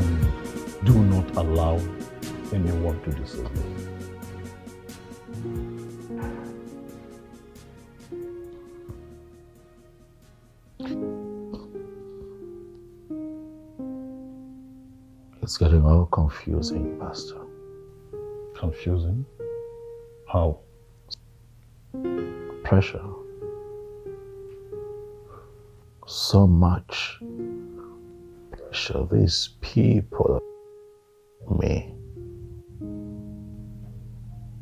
and do not allow anyone to deceive you. It's getting all confusing, Pastor. Confusing? How? Pressure. So much pressure. These people, me,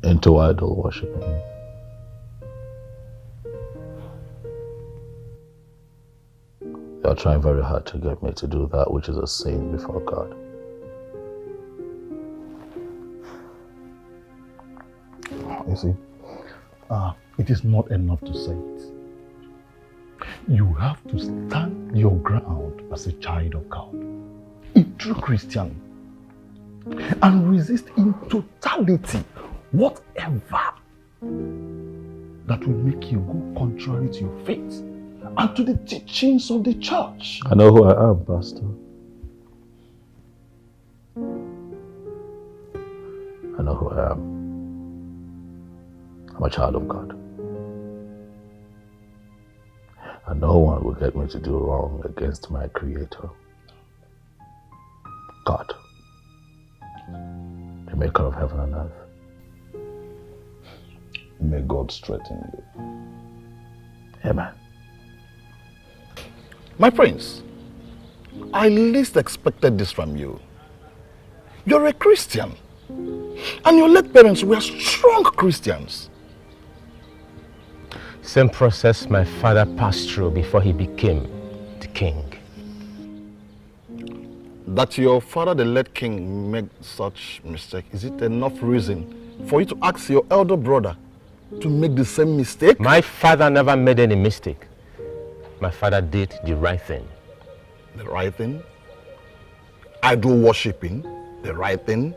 into idol worshiping. They're trying very hard to get me to do that which is a sin before God. You see, it is not enough to say it. You have to stand your ground as a child of God, a true Christian, and resist in totality whatever that will make you go contrary to your faith and to the teachings of the church. I know who I am, Pastor. I know who I am. I'm a child of God. And no one will get me to do wrong against my Creator, God, the maker of heaven and earth. May God strengthen you. Amen. My friends, I least expected this from you. You're a Christian, and your late parents were strong Christians. Same process my father passed through before he became the king. That your father, the late king, made such mistake, is it enough reason for you to ask your elder brother to make the same mistake? My father never made any mistake. My father did the right thing. The right thing? Idol worshipping? The right thing?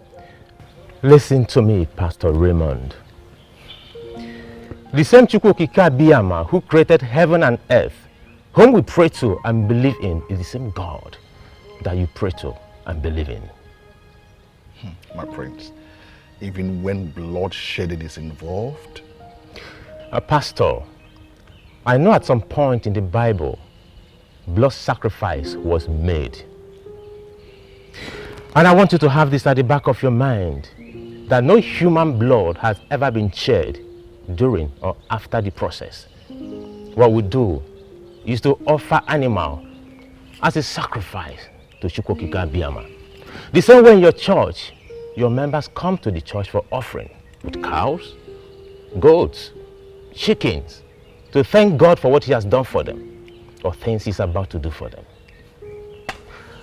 Listen to me, Pastor Raymond. The same Chukwukika Biyama who created heaven and earth, whom we pray to and believe in, is the same God that you pray to and believe in. My friends, even when bloodshedding is involved? Pastor, I know at some point in the Bible, blood sacrifice was made. And I want you to have this at the back of your mind, that no human blood has ever been shed during or after the process. What we do is to offer animal as a sacrifice to Chukwukika Biyama. The same way in your church, your members come to the church for offering with cows, goats, chickens, to thank God for what he has done for them or things he's about to do for them.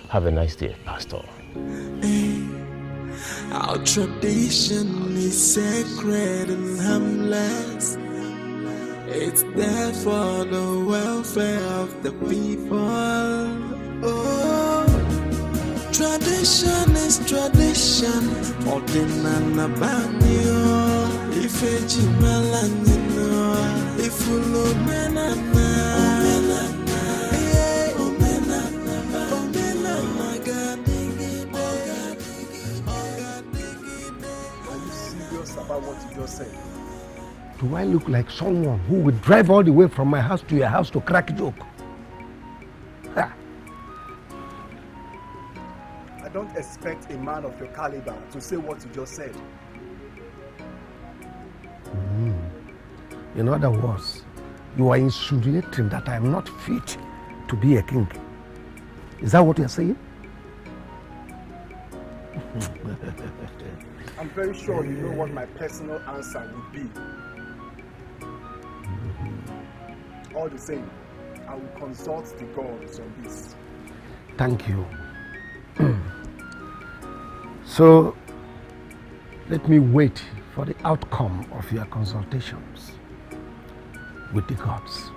Have a nice day, Pastor. Our tradition is sacred and harmless. It's there for the welfare of the people. Oh, tradition is tradition. Ordinana banyo. If it's Jimalanino. If you look about what you just said. Do I look like someone who would drive all the way from my house to your house to crack a joke? Ha. I don't expect a man of your caliber to say what you just said. In other words, you are insinuating that I am not fit to be a king. Is that what you're saying? I'm very sure you know what my personal answer would be. All the same, I will consult the gods on this. Thank you. So, let me wait for the outcome of your consultations with the gods.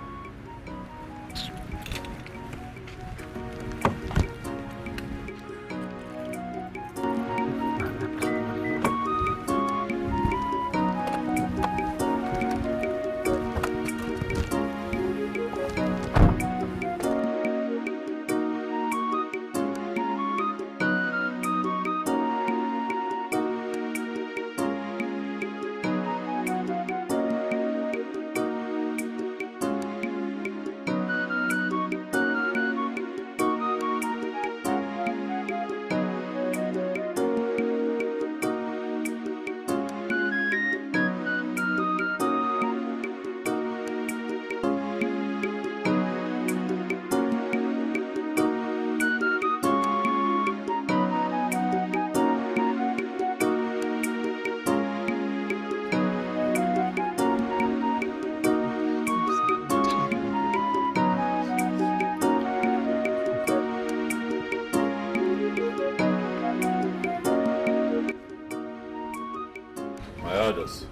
Elders.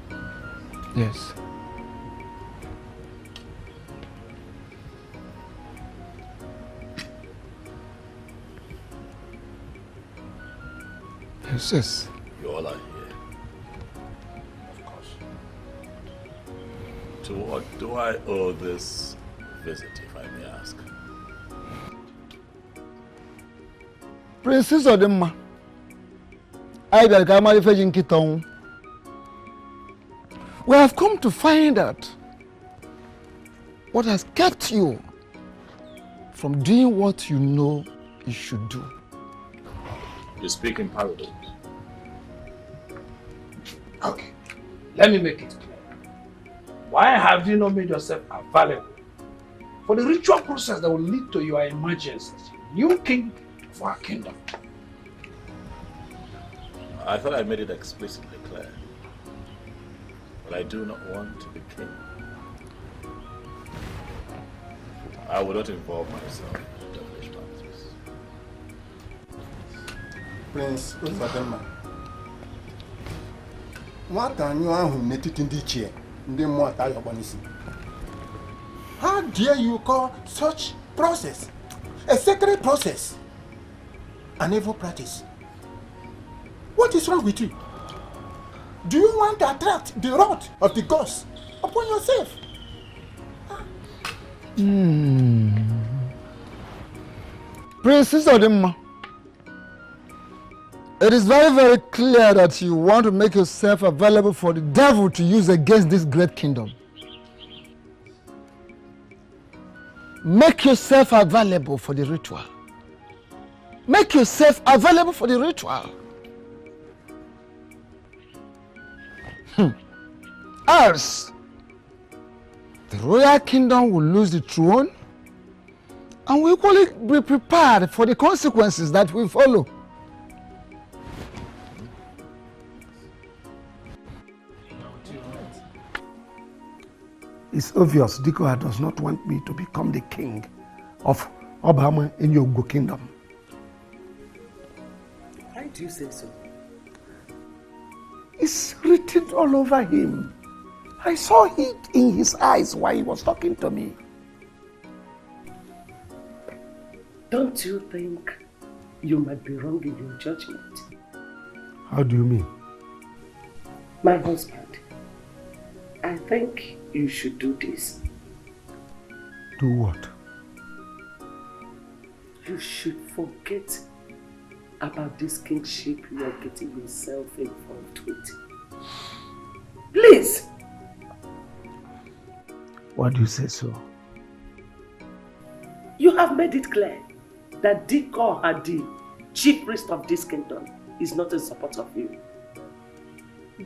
Yes. Yes. You all are here. Of course. To what do I owe this visit, if I may ask? Princess Odemma, I got Gamali Fejin Kitong. We have come to find out what has kept you from doing what you know you should do. You speak in parables. Okay, let me make it clear. Why have you not made yourself available for the ritual process that will lead to your emergence as new king of our kingdom? I thought I made it explicitly clear. But I do not want to be king. I would not involve myself in devilish practice. Prince Uzadema, nwata anyụ ahụ n'etiti ndị ichie ndị mmụọ ata Ogbanisi. How dare you call such process a sacred process an evil practice? What is wrong with you? Do you want to attract the wrath of the gods upon yourself? Princess Odemma, it is very, very clear that you want to make yourself available for the devil to use against this great kingdom. Make yourself available for the ritual. Make yourself available for the ritual. Else, the royal kingdom will lose the throne, and we equally be prepared for the consequences that will follow. It's obvious Dikoha does not want me to become the king of Obama in your kingdom. Why do you say so? It's written all over him. I saw it in his eyes while he was talking to me. Don't you think you might be wrong in your judgment? How do you mean? My husband, I think you should do this. Do what? You should forget about this kingship you are getting yourself involved with. Please! Why do you say so? You have made it clear that Dikoha, the chief priest of this kingdom, is not in support of you.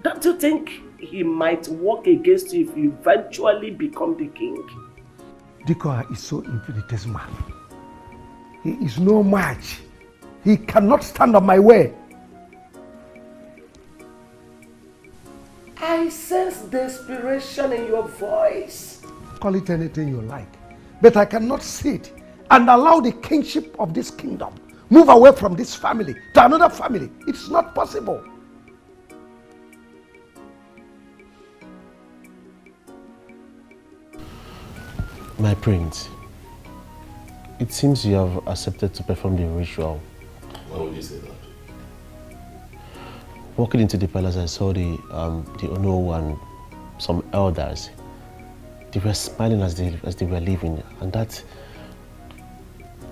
Don't you think he might work against you if you eventually become the king? Dikoha is so infinitesimal. He is no match. He cannot stand on my way. I sense desperation in your voice. Call it anything you like. But I cannot sit and allow the kingship of this kingdom move away from this family to another family. It's not possible. My prince, it seems you have accepted to perform the ritual. Why would you say that? Walking into the palace, I saw the Ono and some elders. They were smiling as they were leaving, and that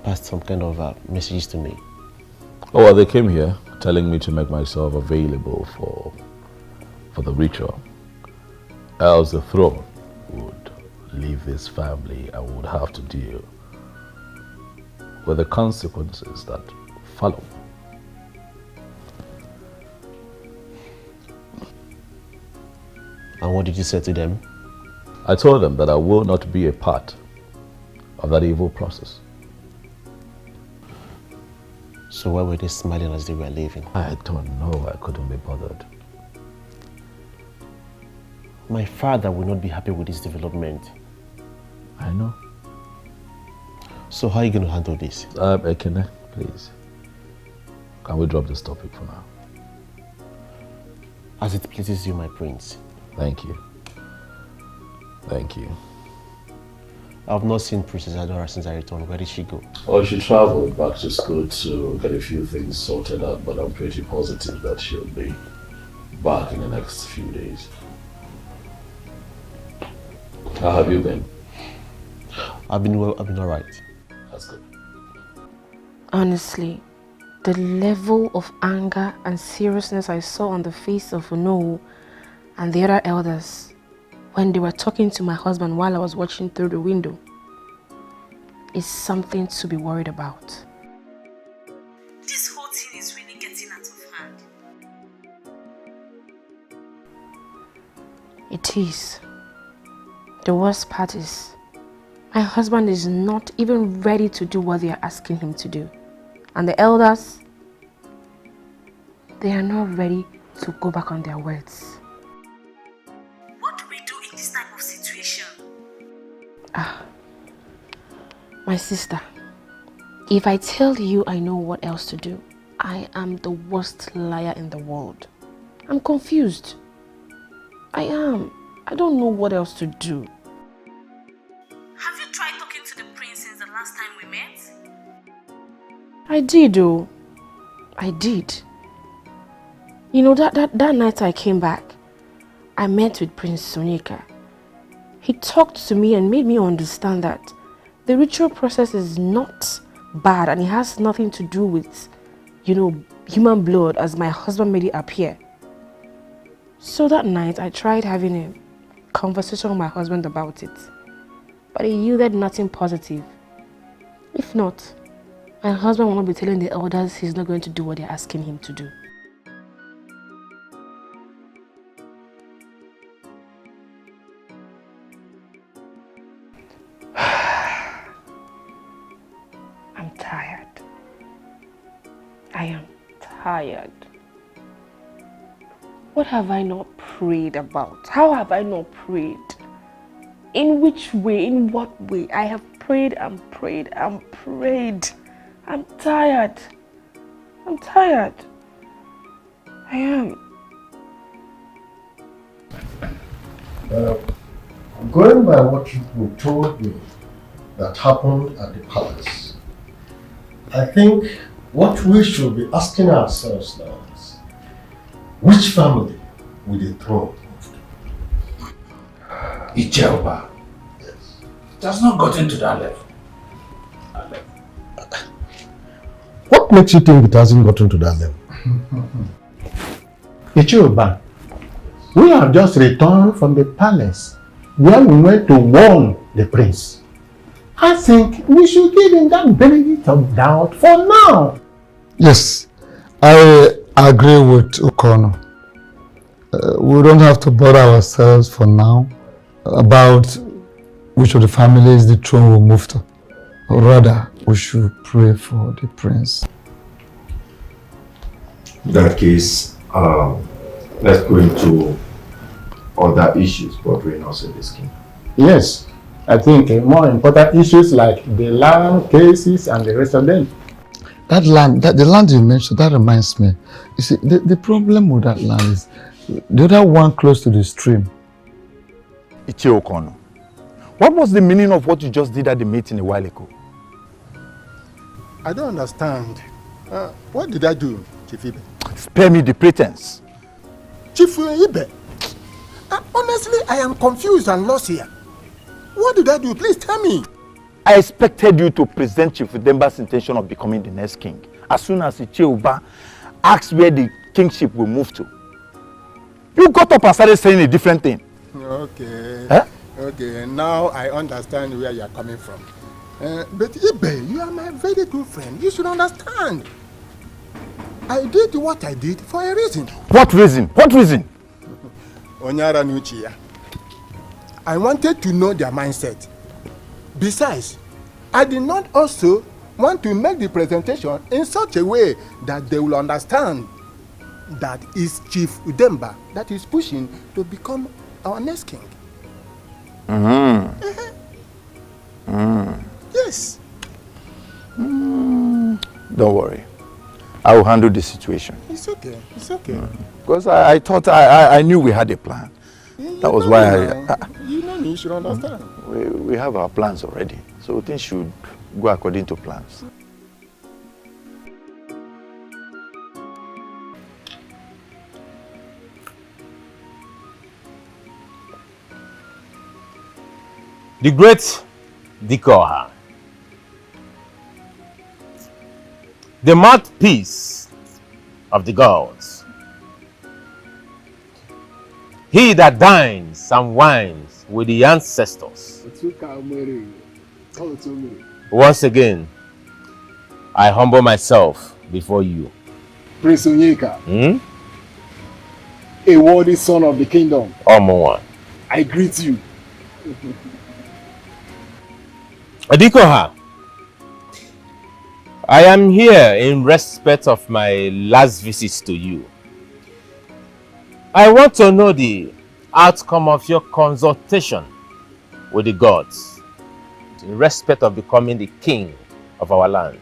passed some kind of messages to me. Oh, well, they came here telling me to make myself available for the ritual. Else the throne would leave this family and would have to deal with the consequences that follow. And what did you say to them? I told them that I will not be a part of that evil process. So why were they smiling as they were leaving? I don't know. I couldn't be bothered. My father will not be happy with this development. I know. So how are you going to handle this? Ekene, please. Can we drop this topic for now? As it pleases you, my prince. Thank you. Thank you. I've not seen Princess Adora since I returned. Where did she go? Oh, she traveled back to school to get a few things sorted out, but I'm pretty positive that she'll be back in the next few days. How have you been? I've been well, I've been alright. That's good. Honestly, the level of anger and seriousness I saw on the face of Ono and the other elders when they were talking to my husband while I was watching through the window is something to be worried about. This whole thing is really getting out of hand. It is. The worst part is, my husband is not even ready to do what they are asking him to do. And the elders, they are not ready to go back on their words. What do we do in this type of situation? My sister, if I tell you I know what else to do, I am the worst liar in the world. I'm confused. I am. I don't know what else to do. Have you tried talking to the prince since the last time we met? I did, though. I did. You know, that night I came back, I met with Prince Sonika. He talked to me and made me understand that the ritual process is not bad and it has nothing to do with, human blood as my husband made it appear. So that night I tried having a conversation with my husband about it, but he yielded nothing positive. If not, my husband will not be telling the elders he's not going to do what they're asking him to do. I'm tired. I am tired. What have I not prayed about? How have I not prayed? In which way? In what way? I have prayed and prayed and prayed. I'm tired. I'm tired. I am. Going by what you told me that happened at the palace, I think what we should be asking ourselves now is, which family will the throne move to? Ijelba. Yes. It has not gotten to that level. What makes you think it hasn't gotten to that level? Ichioba, we have just returned from the palace where we went to warn the prince. I think we should give him that benefit of doubt for now. Yes, I agree with Okono. We don't have to bother ourselves for now about which of the families the throne will move to. Or rather, we should pray for the prince. In that case, let's go into other issues bordering us in this kingdom. Yes, I think more important issues like the land cases and the rest of them. That land, the land you mentioned, that reminds me. You see, the problem with that land is the other one close to the stream. Ichie Okono, what was the meaning of what you just did at the meeting a while ago? I don't understand. What did I do, Chief Ibe? Spare me the pretense. Chief Ibe, honestly, I am confused and lost here. What did I do? Please tell me. I expected you to present Chief Udemba's intention of becoming the next king as soon as Ichie Uba asked where the kingship will move to. You got up and started saying a different thing. Okay. Huh? Okay, now I understand where you are coming from. But Ibe, you are my very good friend. You should understand. I did what I did for a reason. What reason? What reason? Onyara Nuchia. I wanted to know their mindset. Besides, I did not also want to make the presentation in such a way that they will understand that it's Chief Udemba that is pushing to become our next king. Yes. Don't worry. I will handle the situation. It's okay. It's okay. Because I thought I knew we had a plan. That was why you should understand. We have our plans already. So things should go according to plans. The great Dikoha, the mouthpiece of the gods, he that dines and wines with the ancestors. Once again, I humble myself before you. Prince Onyeka, a worthy son of the kingdom, Omowa, I greet you. Adikoha, I am here in respect of my last visits to you. I want to know the outcome of your consultation with the gods in respect of becoming the king of our land.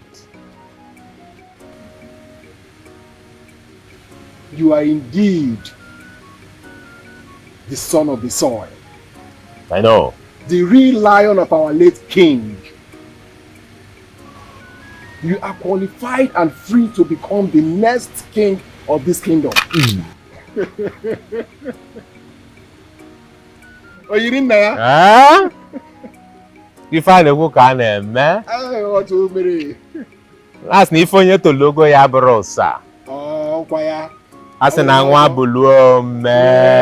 You are indeed the son of the soil. I know. The real lion of our late king. You are qualified and free to become the next king of this kingdom. Oh, you didn't know? Huh? You find a book on him, man? I want to marry. That's not for you to logo ya brosa. Oh, why? As an angwa bulu, man.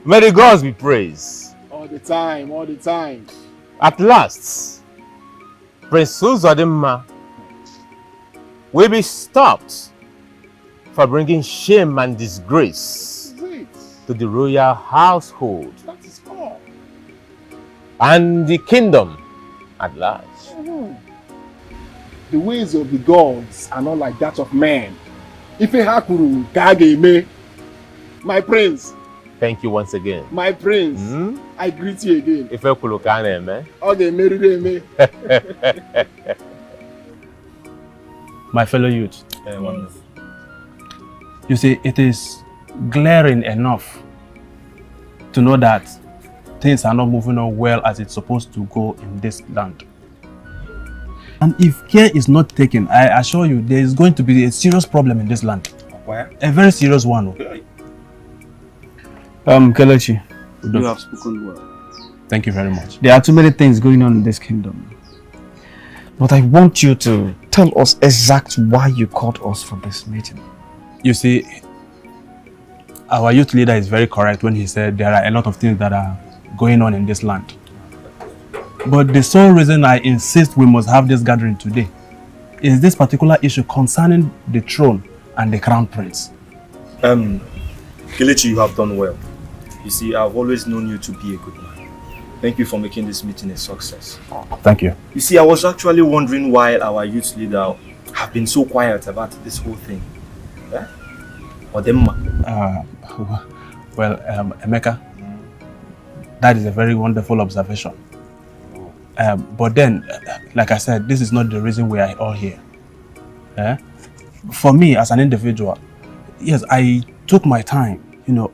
May the gods be praised. All the time, all the time. At last, Prince Uzodimma will be stopped for bringing shame and disgrace to the royal household and the kingdom at large. The ways of the gods are not like that of men. Ife hakuru kage me, my prince. Thank you once again. My prince, I greet you again. Ife kulukane me. Okay, marry me. My fellow youth, you see, it is glaring enough to know that things are not moving on well as it's supposed to go in this land. And if care is not taken, I assure you, there is going to be a serious problem in this land. Why? A very serious one. Kelechi, you have spoken well. Thank you very much. There are too many things going on in this kingdom. But I want you to tell us exactly why you called us for this meeting. You see, our youth leader is very correct when he said there are a lot of things that are going on in this land. But the sole reason I insist we must have this gathering today is this particular issue concerning the throne and the crown prince. Kelechi, you have done well. You see, I've always known you to be a good man. Thank you for making this meeting a success. Thank you. You see, I was actually wondering why our youth leader have been so quiet about this whole thing. Eh? Well, Emeka, that is a very wonderful observation. But then, like I said, this is not the reason we are all here. For me, as an individual, yes, I took my time,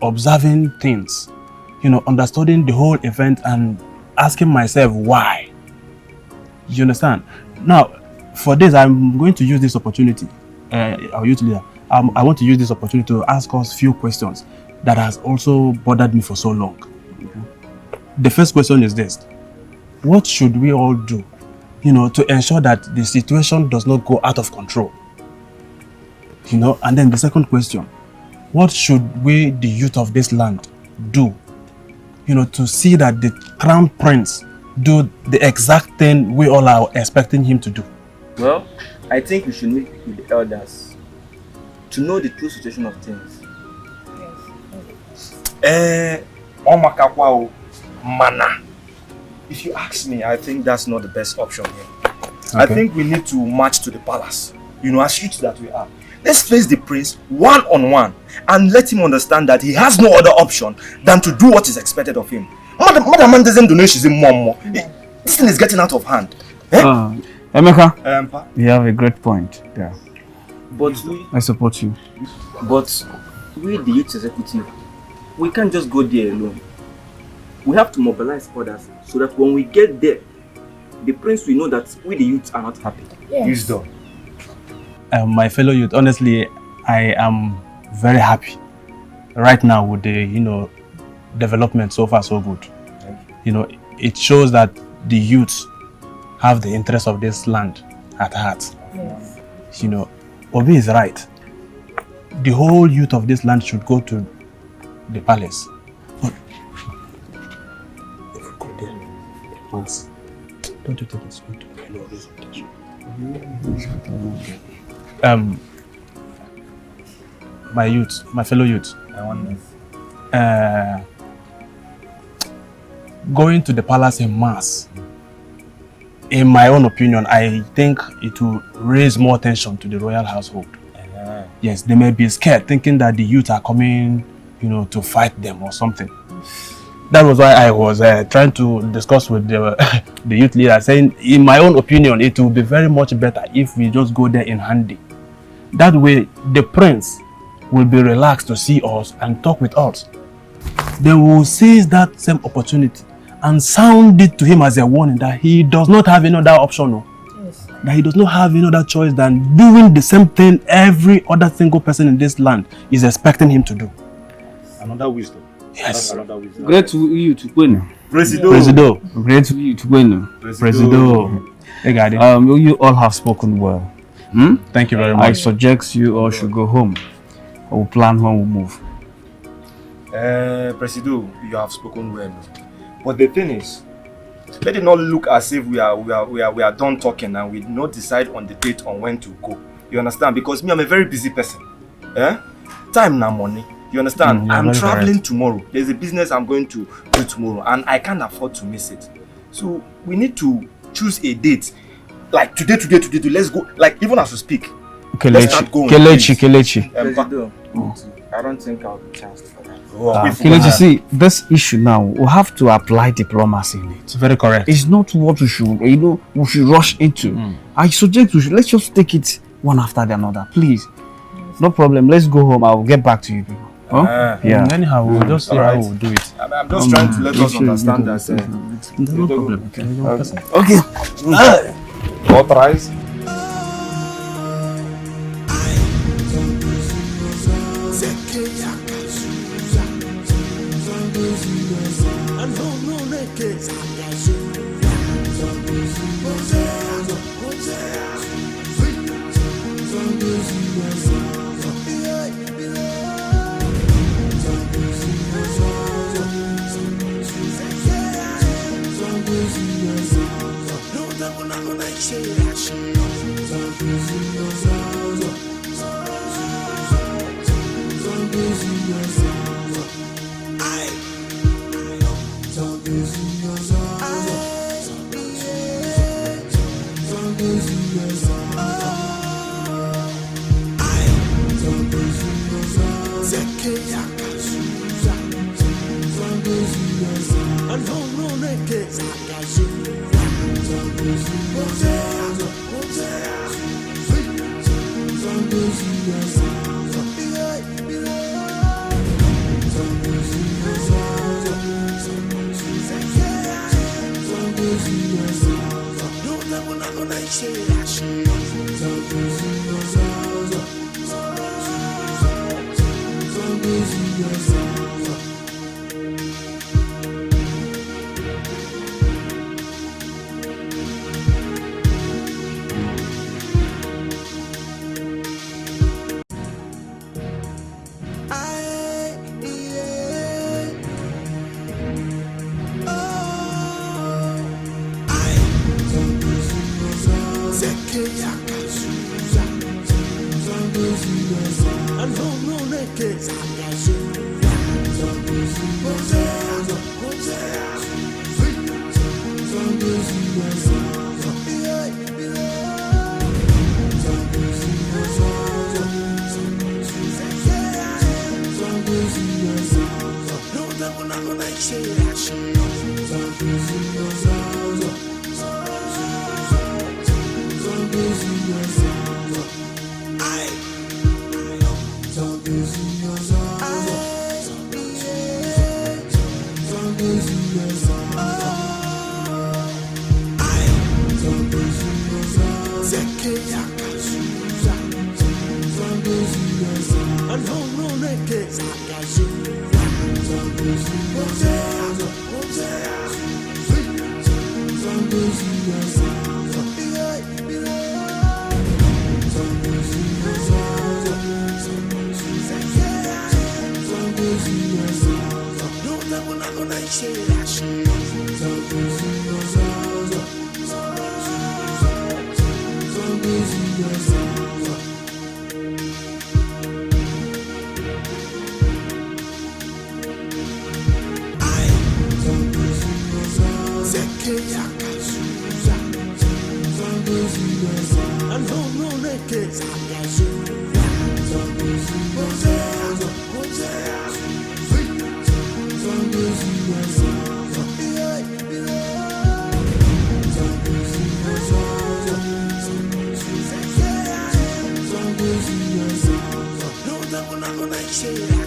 observing things, understanding the whole event and asking myself why. You understand? Now, for this, I'm going to use this opportunity, our youth leader, I want to use this opportunity to ask us a few questions that has also bothered me for so long. The first question is this. What should we all do, to ensure that the situation does not go out of control? And then the second question, what should we, the youth of this land, do, to see that the crown prince do the exact thing we all are expecting him to do? Well, I think we should meet with the elders to know the true situation of things. Mana. If you ask me, I think that's not the best option here. Okay. I think we need to march to the palace. As youth that we are. Let's face the prince one-on-one and let him understand that he has no other option than to do what is expected of him. Madam doesn't know she's in mom. This thing is getting out of hand. Emeka, you have a great point there. But I support you. But we, the youth executive, we can't just go there alone. We have to mobilize others so that when we get there, the prince will know that we, the youth, are not happy. Yes. My fellow youth, honestly, I am very happy right now with the development so far so good. It shows that the youth have the interest of this land at heart. Yes. Obi is right. The whole youth of this land should go to the palace. But if we go there once, don't you think it's good to know this intention? My fellow youth. Going to the palace en masse, in my own opinion, I think it will raise more attention to the royal household. Yes, they may be scared, thinking that the youth are coming, to fight them or something. That was why I was trying to discuss with the youth leader, saying, in my own opinion, it will be very much better if we just go there in handy. That way, the prince will be relaxed to see us and talk with us. They will seize that same opportunity and sound it to him as a warning that he does not have any other option. No? Yes. That he does not have any other choice than doing the same thing every other single person in this land is expecting him to do. Another wisdom. Yes. Another wisdom. Great you to win. Presido. Great you to win. Presido. You all have spoken well. Thank you very much. I suggest you all should go home. I will plan when we move. Presido, you have spoken well. But the thing is, let it not look as if we are done talking and we not decide on the date on when to go. You understand? Because me, I'm a very busy person. Time now money. You understand? I'm traveling tomorrow. There's a business I'm going to do tomorrow and I can't afford to miss it. So we need to choose a date. Like today, let's go. Like even as we speak. Let's start going. Kelechi. I don't think I'll be chanced for that. Kelechi, see, this issue now, we have to apply diplomacy in it. Very correct. It's not what we should, we should rush into. I suggest let's just take it one after the other, please. No problem. Let's go home. I'll get back to you people. Yeah. Anyhow, we'll just see how we'll do it. I'm just trying to let us understand that. No problem. Okay. Authorize.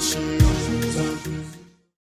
Share.